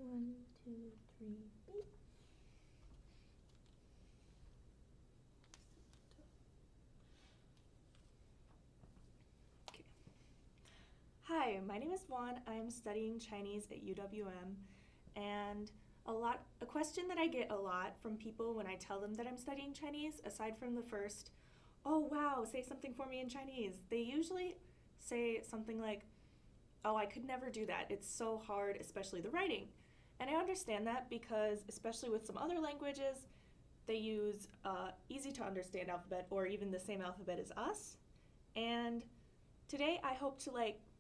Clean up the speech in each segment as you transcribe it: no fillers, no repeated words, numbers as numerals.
1, 2, 3, beep. Okay. Hi, my name is Vaughn. I'm studying Chinese at UWM, and a question that I get a lot from people when I tell them that I'm studying Chinese, aside from the first, "Oh wow, say something for me in Chinese," they usually say something like, "Oh, I could never do that. It's so hard, especially the writing." And I understand that because, especially with some other languages, they use easy to understand alphabet or even the same alphabet as us. And today I hope to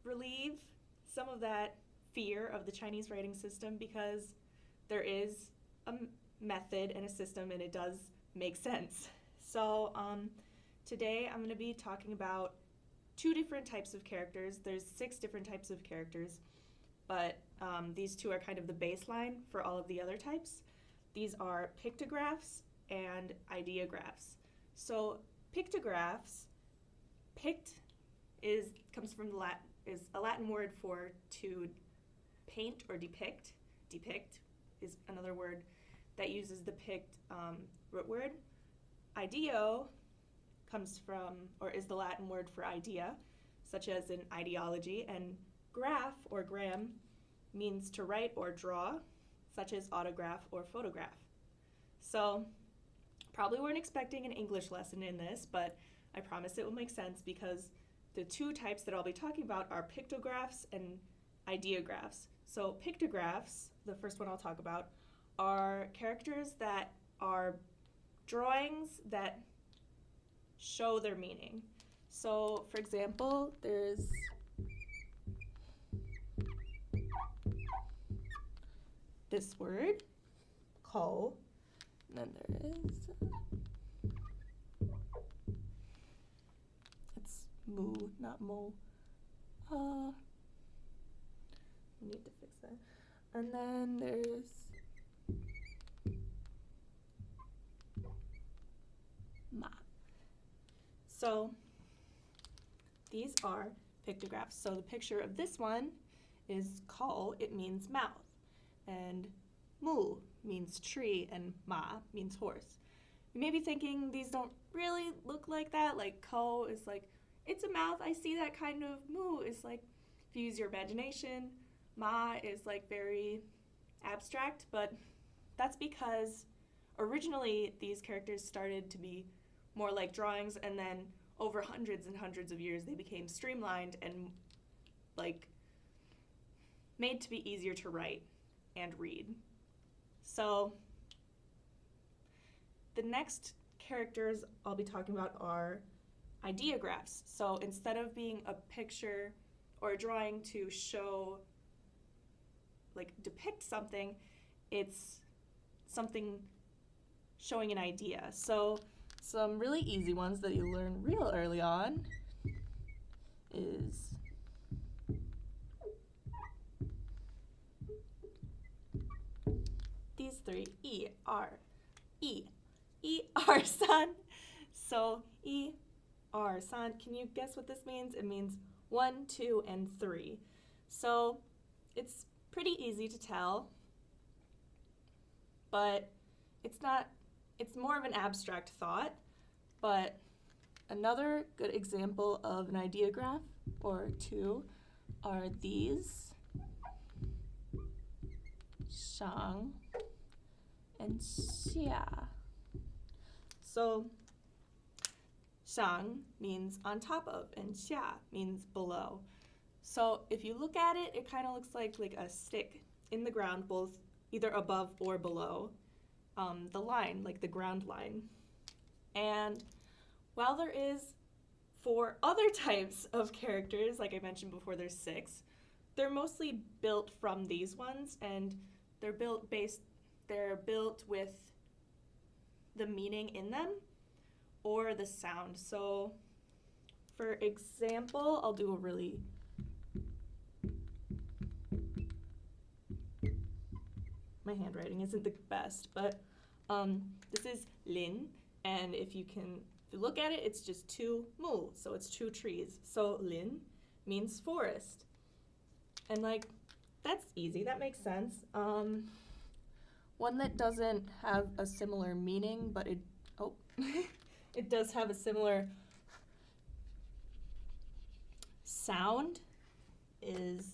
relieve some of that fear of the Chinese writing system because there is a method and a system and it does make sense. So today I'm going to be talking about two different types of characters. There's 6 different types of characters, but these two are kind of the baseline for all of the other types. These are pictographs and ideographs. So pictographs, comes from is a Latin word for to paint or depict. Depict is another word that uses the pict root word. Ideo comes from, or is the Latin word for idea, such as an ideology, and graph or gram means to write or draw, such as autograph or photograph. So probably weren't expecting an English lesson in this, but I promise it will make sense because the two types that I'll be talking about are pictographs and ideographs. So pictographs, the first one I'll talk about, are characters that are drawings that show their meaning. So for example, there's this word, ko, and then there is, it's mu, not mo. We need to fix that. And then there's ma. So these are pictographs. So the picture of this one is ko, it means mouth. And mu means tree, and ma means horse. You may be thinking these don't really look like that. Like ko is like, it's a mouth, I see that kind of. Mu is like, if you use your imagination. Ma is like very abstract, but that's because originally these characters started to be more like drawings, and then over hundreds and hundreds of years they became streamlined and like made to be easier to write and read. So the next characters I'll be talking about are ideographs. So instead of being a picture or a drawing to show, depict something, it's something showing an idea. So some really easy ones that you learn real early on is these 3, E, R, E, E, R, san. So E, R, san, can you guess what this means? It means 1, 2, and 3. So it's pretty easy to tell, but it's more of an abstract thought. But another good example of an ideograph or two are these, shang and xia. So shang means on top of, and xia means below. So if you look at it, it kind of looks like a stick in the ground, both either above or below the line, like the ground line. And while there is 4 other types of characters, like I mentioned before, there's 6, they're mostly built from these ones, and they're built with the meaning in them or the sound. So for example, I'll do a really my handwriting isn't the best, but this is lin, and if you look at it, it's just 2 mu, so it's 2 trees. So lin means forest. And that's easy. That makes sense. One that doesn't have a similar meaning, but it does have a similar sound is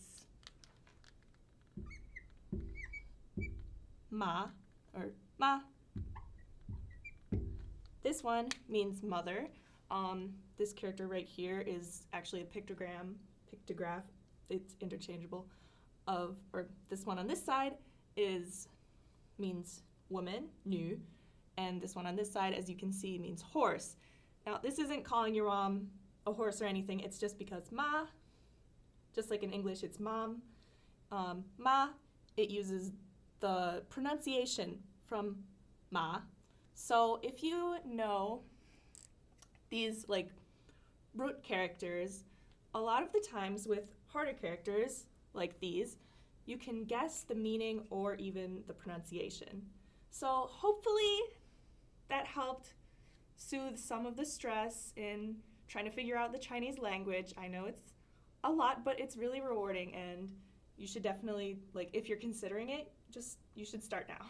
ma, or ma. This one means mother. This character right here is actually a pictograph, it's interchangeable, or this one on this side means woman, nu, and this one on this side, as you can see, means horse. Now, this isn't calling your mom a horse or anything, it's just because ma, just like in English, it's mom. Ma, it uses the pronunciation from ma. So if you know these like root characters, a lot of the times with harder characters like these, you can guess the meaning or even the pronunciation. So hopefully that helped soothe some of the stress in trying to figure out the Chinese language. I know it's a lot, but it's really rewarding, and you should definitely, like, if you're considering it, you should start now.